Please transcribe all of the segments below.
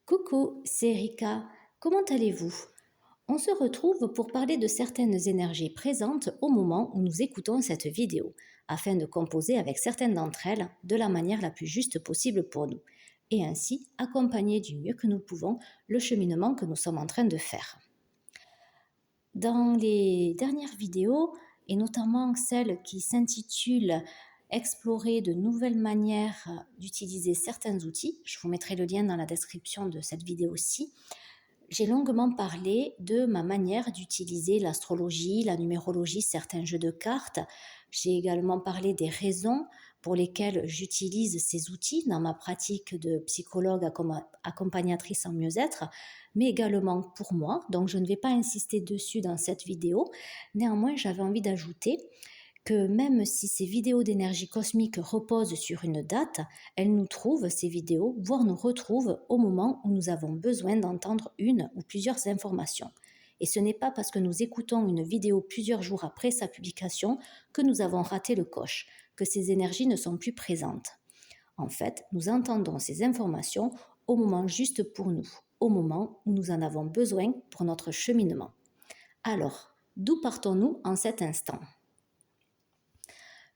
Coucou, c'est Rika. Comment allez-vous? On se retrouve pour parler de certaines énergies présentes au moment où nous écoutons cette vidéo, afin de composer avec certaines d'entre elles de la manière la plus juste possible pour nous, et ainsi accompagner du mieux que nous pouvons le cheminement que nous sommes en train de faire. Dans les dernières vidéos, et notamment celle qui s'intitule Explorer de nouvelles manières d'utiliser certains outils, je vous mettrai le lien dans la description de cette vidéo-ci, j'ai longuement parlé de ma manière d'utiliser l'astrologie, la numérologie, certains jeux de cartes. J'ai également parlé des raisons pour lesquelles j'utilise ces outils dans ma pratique de psychologue accompagnatrice en mieux-être, mais également pour moi. Donc je ne vais pas insister dessus dans cette vidéo. Néanmoins, j'avais envie d'ajouter que même si ces vidéos d'énergie cosmique reposent sur une date, elles nous trouvent, ces vidéos, voire nous retrouvent au moment où nous avons besoin d'entendre une ou plusieurs informations. Et ce n'est pas parce que nous écoutons une vidéo plusieurs jours après sa publication que nous avons raté le coche, que ces énergies ne sont plus présentes. En fait, nous entendons ces informations au moment juste pour nous, au moment où nous en avons besoin pour notre cheminement. Alors, d'où partons-nous en cet instant ?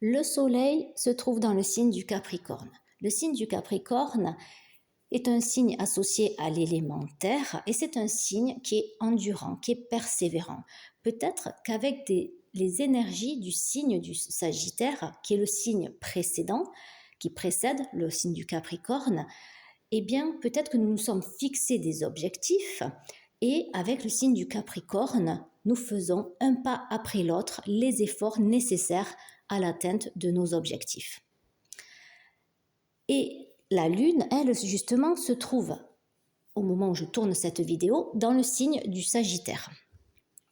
Le soleil se trouve dans le signe du Capricorne. Le signe du Capricorne est un signe associé à l'élément terre et c'est un signe qui est endurant, qui est persévérant. Peut-être qu'avec les énergies du signe du Sagittaire, qui est le signe précédent, qui précède le signe du Capricorne, eh bien peut-être que nous nous sommes fixés des objectifs et avec le signe du Capricorne, nous faisons un pas après l'autre les efforts nécessaires à l'atteinte de nos objectifs. Et la Lune, elle, justement, se trouve, au moment où je tourne cette vidéo, dans le signe du Sagittaire.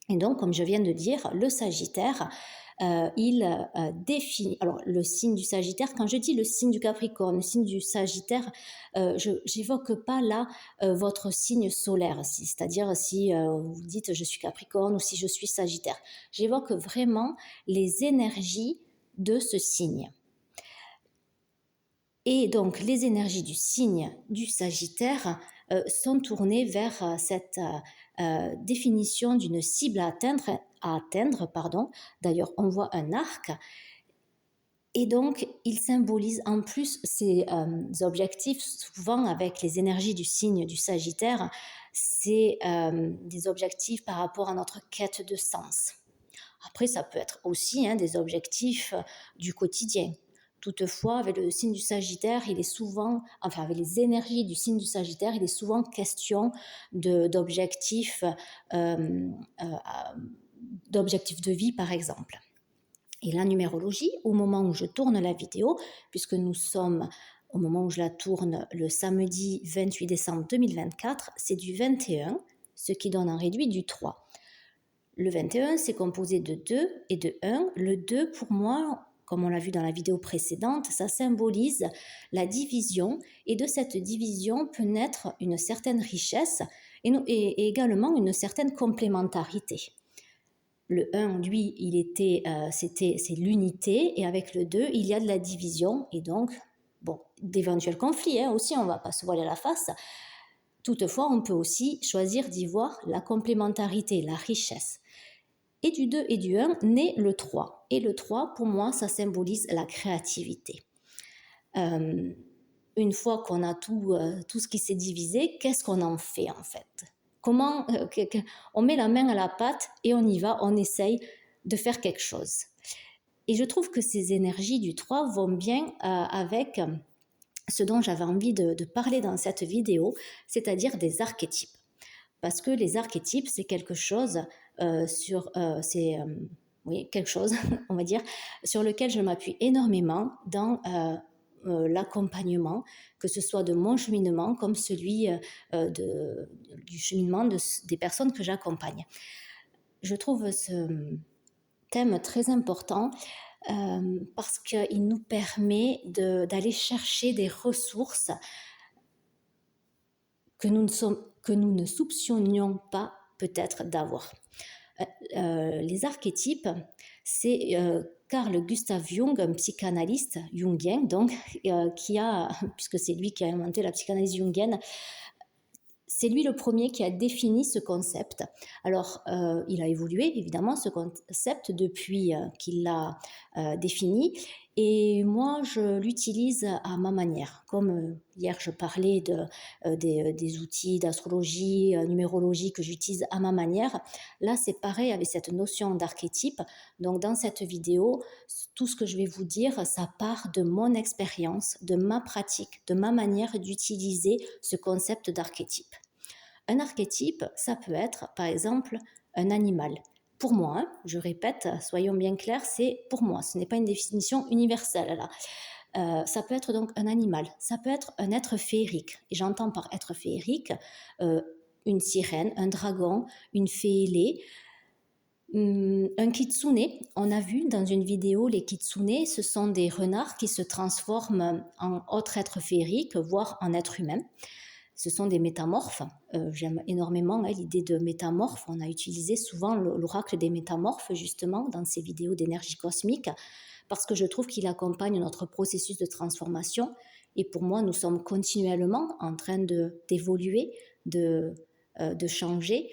Et donc, comme je viens de dire, le Sagittaire, il définit... Alors, le signe du Sagittaire, quand je dis le signe du Capricorne, le signe du Sagittaire, je n'évoque pas là votre signe solaire, c'est-à-dire si vous dites je suis Capricorne ou si je suis Sagittaire. J'évoque vraiment les énergies de ce signe. Et donc, les énergies du signe du Sagittaire sont tournées vers cette définition d'une cible à atteindre. D'ailleurs, on voit un arc. Et donc, il symbolise en plus ces objectifs, souvent avec les énergies du signe du Sagittaire, c'est des objectifs par rapport à notre quête de sens. Après, ça peut être aussi des objectifs du quotidien. Toutefois, avec le signe du Sagittaire, avec les énergies du signe du Sagittaire, il est souvent question d'objectifs de vie, par exemple. Et la numérologie, au moment où je tourne la vidéo, puisque nous sommes au moment où je la tourne le samedi 28 décembre 2024, c'est du 21, ce qui donne un réduit du 3. Le 21, c'est composé de 2 et de 1. Le 2, pour moi, comme on l'a vu dans la vidéo précédente, ça symbolise la division et de cette division peut naître une certaine richesse et également une certaine complémentarité. Le 1, lui, c'est l'unité et avec le 2, il y a de la division et donc, d'éventuels conflits aussi, on ne va pas se voiler la face. Toutefois, on peut aussi choisir d'y voir la complémentarité, la richesse. Et du 2 et du 1 naît le 3. Et le 3, pour moi, ça symbolise la créativité. Une fois qu'on a tout ce qui s'est divisé, qu'est-ce qu'on en fait en fait ? Comment on met la main à la pâte et on y va, on essaye de faire quelque chose. Et je trouve que ces énergies du 3 vont bien avec ce dont j'avais envie de parler dans cette vidéo, c'est-à-dire des archétypes. Parce que les archétypes, c'est quelque chose quelque chose, on va dire, sur lequel je m'appuie énormément dans l'accompagnement, que ce soit de mon cheminement comme celui du cheminement des personnes que j'accompagne. Je trouve ce thème très important parce qu'il nous permet d'aller chercher des ressources que nous ne soupçonnions pas peut-être d'avoir. Les archétypes, c'est Carl Gustav Jung, un psychanalyste jungien, donc, puisque c'est lui qui a inventé la psychanalyse jungienne, C'est lui le premier qui a défini ce concept. Alors, il a évolué évidemment ce concept depuis qu'il l'a défini. Et moi, je l'utilise à ma manière. Comme hier, je parlais des outils d'astrologie, numérologie que j'utilise à ma manière. Là, c'est pareil avec cette notion d'archétype. Donc, dans cette vidéo, tout ce que je vais vous dire, ça part de mon expérience, de ma pratique, de ma manière d'utiliser ce concept d'archétype. Un archétype, ça peut être, par exemple, un animal. Pour moi, hein, je répète, soyons bien clairs, c'est pour moi, ce n'est pas une définition universelle là. Ça peut être donc un animal, ça peut être un être féerique. Et j'entends par être féerique une sirène, un dragon, une fée ailée, un kitsune. On a vu dans une vidéo, les kitsune, ce sont des renards qui se transforment en autres êtres féeriques, voire en êtres humains. Ce sont des métamorphes. J'aime énormément l'idée de métamorphe. On a utilisé souvent l'oracle des métamorphes, justement, dans ces vidéos d'énergie cosmique, parce que je trouve qu'il accompagne notre processus de transformation. Et pour moi, nous sommes continuellement en train d'évoluer, de changer.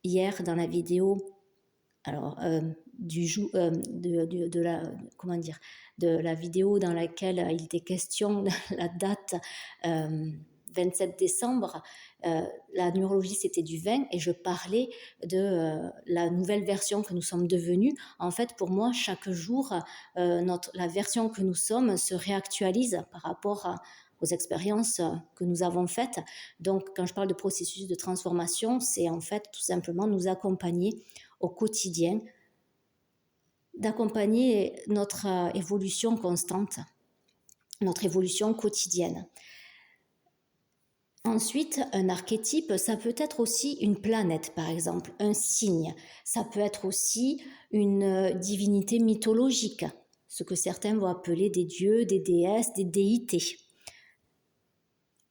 Hier, dans la vidéo, alors, de la vidéo dans laquelle il était question de la date 27 décembre, la numérologie c'était du 20 et je parlais de la nouvelle version que nous sommes devenus. En fait, pour moi, chaque jour, la version que nous sommes se réactualise par rapport aux expériences que nous avons faites. Donc, quand je parle de processus de transformation, c'est en fait tout simplement nous accompagner au quotidien, d'accompagner notre évolution constante, notre évolution quotidienne. Ensuite, un archétype, ça peut être aussi une planète, par exemple, un signe. Ça peut être aussi une divinité mythologique, ce que certains vont appeler des dieux, des déesses, des déités.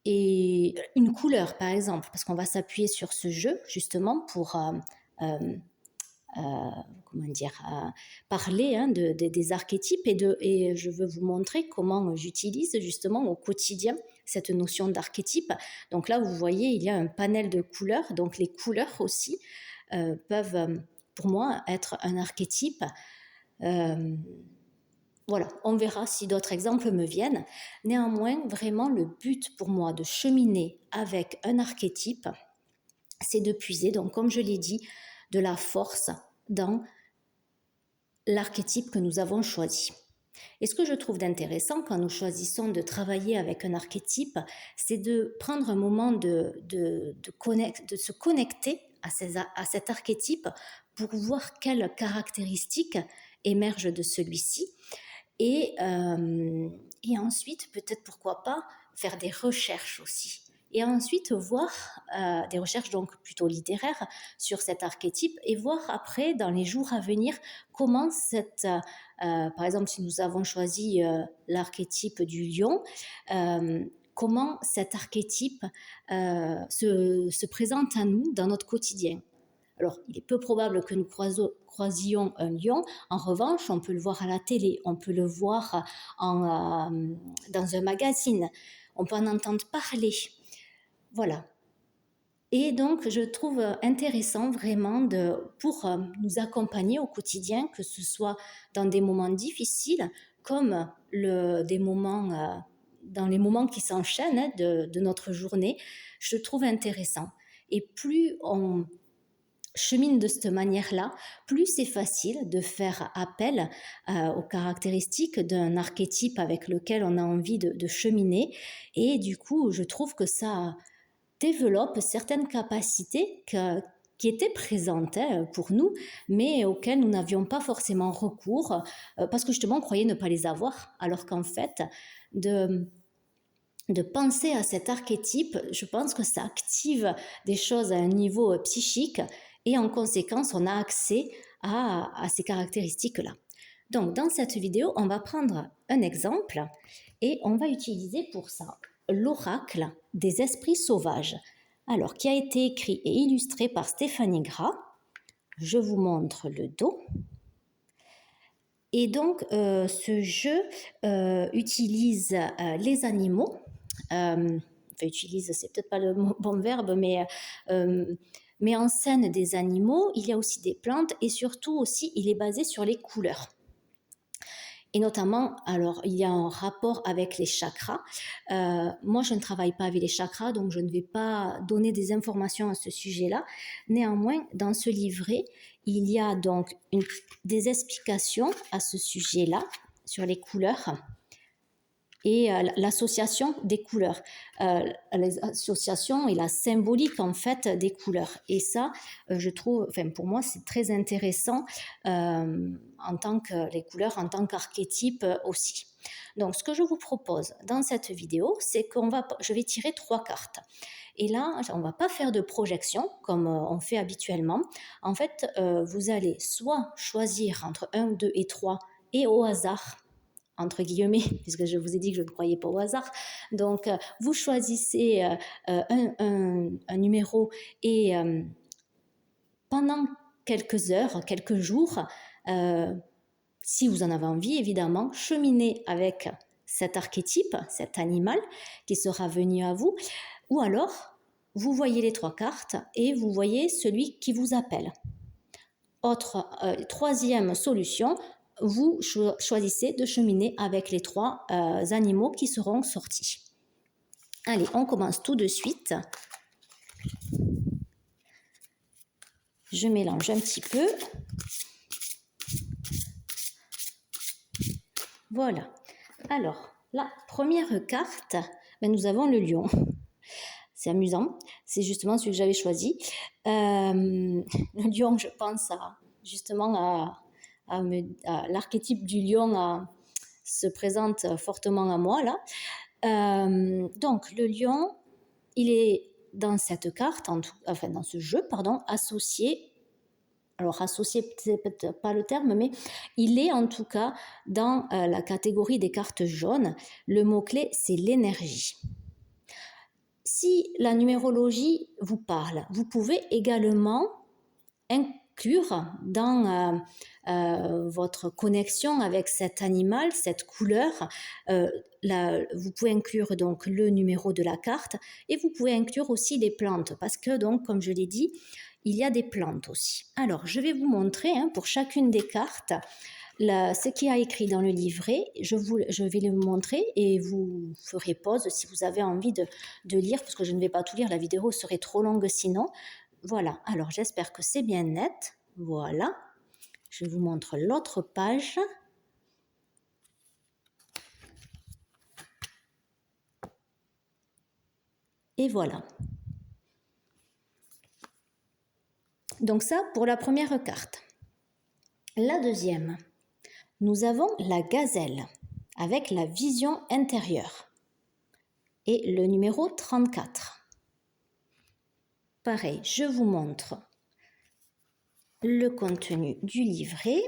Et une couleur, par exemple, parce qu'on va s'appuyer sur ce jeu, justement, pour parler des archétypes et je veux vous montrer comment j'utilise justement au quotidien cette notion d'archétype. Donc là, vous voyez, il y a un panel de couleurs. Donc les couleurs aussi peuvent, pour moi, être un archétype. Voilà, on verra si d'autres exemples me viennent. Néanmoins, vraiment, le but pour moi de cheminer avec un archétype, c'est de puiser, donc comme je l'ai dit, de la force dans l'archétype que nous avons choisi. Et ce que je trouve d'intéressant quand nous choisissons de travailler avec un archétype, c'est de prendre un moment de se connecter à cet archétype pour voir quelles caractéristiques émergent de celui-ci. Et ensuite, peut-être pourquoi pas, faire des recherches aussi. Et ensuite voir des recherches donc plutôt littéraires sur cet archétype et voir après dans les jours à venir comment par exemple si nous avons choisi l'archétype du lion, comment cet archétype se présente à nous dans notre quotidien. Alors, il est peu probable que nous croisions un lion. En revanche, on peut le voir à la télé, on peut le voir dans un magazine, on peut en entendre parler. Voilà. Et donc, je trouve intéressant vraiment pour nous accompagner au quotidien, que ce soit dans des moments difficiles, comme dans les moments qui s'enchaînent de notre journée, je trouve intéressant. Et plus on chemine de cette manière-là, plus c'est facile de faire appel aux caractéristiques d'un archétype avec lequel on a envie de cheminer. Et du coup, je trouve que ça développe certaines capacités qui étaient présentes pour nous, mais auxquelles nous n'avions pas forcément recours, parce que justement, on croyait ne pas les avoir, alors qu'en fait, de penser à cet archétype, je pense que ça active des choses à un niveau psychique, et en conséquence, on a accès à ces caractéristiques-là. Donc, dans cette vidéo, on va prendre un exemple, et on va utiliser pour ça l'oracle des esprits sauvages, alors qui a été écrit et illustré par Stéphanie Gras. Je vous montre le dos. Et donc, ce jeu utilise les animaux. enfin utilise, c'est peut-être pas le bon verbe, mais met en scène des animaux, il y a aussi des plantes et surtout aussi il est basé sur les couleurs. Et notamment, alors il y a un rapport avec les chakras. Moi, je ne travaille pas avec les chakras, donc je ne vais pas donner des informations à ce sujet-là. Néanmoins, dans ce livret, il y a donc des explications à ce sujet-là, sur les couleurs et l'association des couleurs, l'association et la symbolique en fait des couleurs. Et ça, je trouve, enfin pour moi, c'est très intéressant en tant que les couleurs, en tant qu'archétype aussi. Donc, ce que je vous propose dans cette vidéo, c'est je vais tirer 3 cartes. Et là, on ne va pas faire de projection comme on fait habituellement. En fait, vous allez soit choisir entre 1, 2 et 3 et au hasard, entre guillemets, puisque je vous ai dit que je ne croyais pas au hasard. Donc, vous choisissez un numéro et pendant quelques heures, quelques jours, si vous en avez envie, évidemment, cheminez avec cet archétype, cet animal qui sera venu à vous, ou alors, vous voyez les 3 cartes et vous voyez celui qui vous appelle. Troisième solution, vous choisissez de cheminer avec les 3 animaux qui seront sortis. Allez, on commence tout de suite. Je mélange un petit peu. Voilà. Alors, la première carte, nous avons le lion. C'est amusant, c'est justement celui que j'avais choisi. Le lion, je pense justement à l'archétype du lion se présente fortement à moi là. Donc le lion, il est dans cette carte, enfin dans ce jeu, pardon, associé. Alors associé, c'est peut-être pas le terme, mais il est en tout cas dans la catégorie des cartes jaunes. Le mot-clé, c'est l'énergie. Si la numérologie vous parle, vous pouvez également inclure dans votre connexion avec cet animal, cette couleur, vous pouvez inclure donc le numéro de la carte et vous pouvez inclure aussi les plantes parce que donc, comme je l'ai dit, il y a des plantes aussi. Alors, je vais vous montrer pour chacune des cartes ce qui a écrit dans le livret. Je vais le montrer et vous ferez pause si vous avez envie de lire parce que je ne vais pas tout lire, la vidéo serait trop longue sinon. Voilà, alors j'espère que c'est bien net. Voilà, je vous montre l'autre page. Et voilà. Donc ça pour la première carte. La deuxième, nous avons la gazelle avec la vision intérieure et le numéro 34. Pareil, je vous montre le contenu du livret.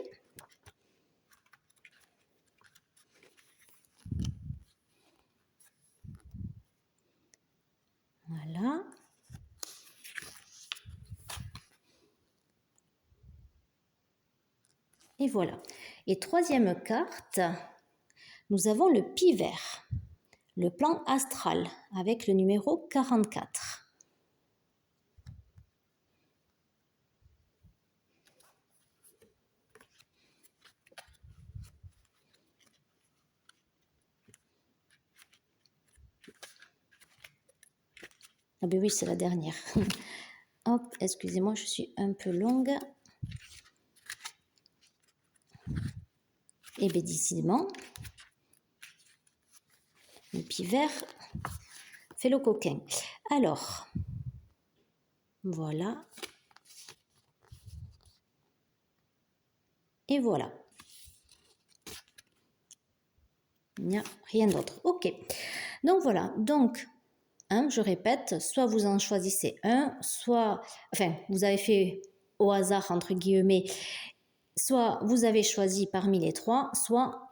Voilà. Et voilà. Et troisième carte, nous avons le pivert, le plan astral avec le numéro 44. Ah ben oui, c'est la dernière. Hop, excusez-moi, je suis un peu longue. Et bien décidément, le pivert fait le coquin. Alors, voilà. Et voilà. Il n'y a rien d'autre. Ok. Donc voilà. Donc, je répète, soit vous en choisissez un, soit, enfin, vous avez fait au hasard, entre guillemets, soit vous avez choisi parmi les 3, soit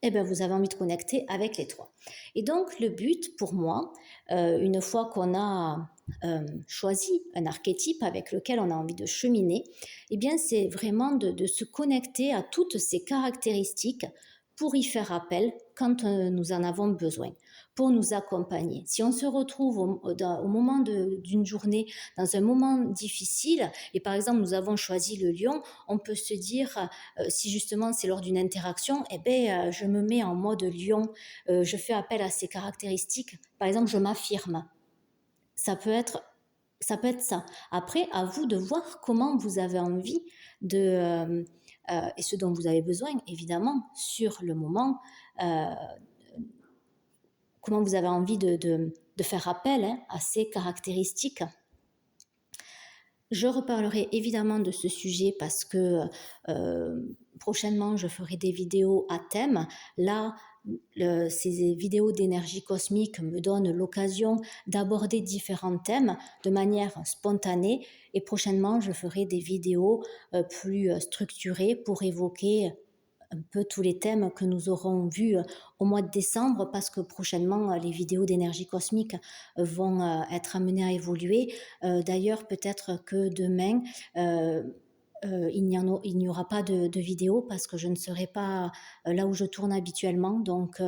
vous avez envie de connecter avec les 3. Et donc, le but pour moi, une fois qu'on a choisi un archétype avec lequel on a envie de cheminer, c'est vraiment de se connecter à toutes ces caractéristiques pour y faire appel quand nous en avons besoin. pour nous accompagner. Si on se retrouve au moment d'une journée, dans un moment difficile, et par exemple nous avons choisi le lion, on peut se dire, si justement c'est lors d'une interaction, eh ben, je me mets en mode lion, je fais appel à ces caractéristiques, par exemple je m'affirme. Ça peut être ça. Après, à vous de voir comment vous avez envie et ce dont vous avez besoin, évidemment, sur le moment, euh, comment vous avez envie de faire appel, hein, à ces caractéristiques. Je reparlerai évidemment de ce sujet parce que prochainement, je ferai des vidéos à thème. Là, ces vidéos d'énergie cosmique me donnent l'occasion d'aborder différents thèmes de manière spontanée et prochainement, je ferai des vidéos plus structurées pour évoquer un peu tous les thèmes que nous aurons vus au mois de décembre parce que prochainement les vidéos d'énergie cosmique vont être amenées à évoluer. D'ailleurs, peut-être que demain, il n'y aura pas de vidéo parce que je ne serai pas là où je tourne habituellement. Donc,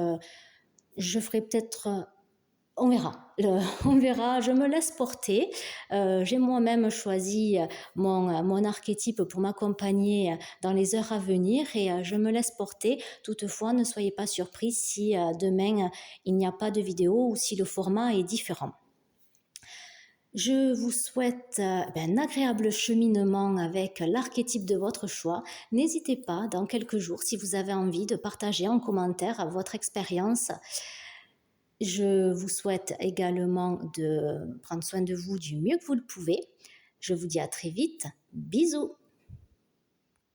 je ferai peut-être on verra. On verra, je me laisse porter. J'ai moi-même choisi mon archétype pour m'accompagner dans les heures à venir et je me laisse porter. Toutefois, ne soyez pas surpris si demain il n'y a pas de vidéo ou si le format est différent. Je vous souhaite un agréable cheminement avec l'archétype de votre choix. N'hésitez pas, dans quelques jours, si vous avez envie de partager en commentaire votre expérience. Je vous souhaite également de prendre soin de vous du mieux que vous le pouvez. Je vous dis à très vite. Bisous.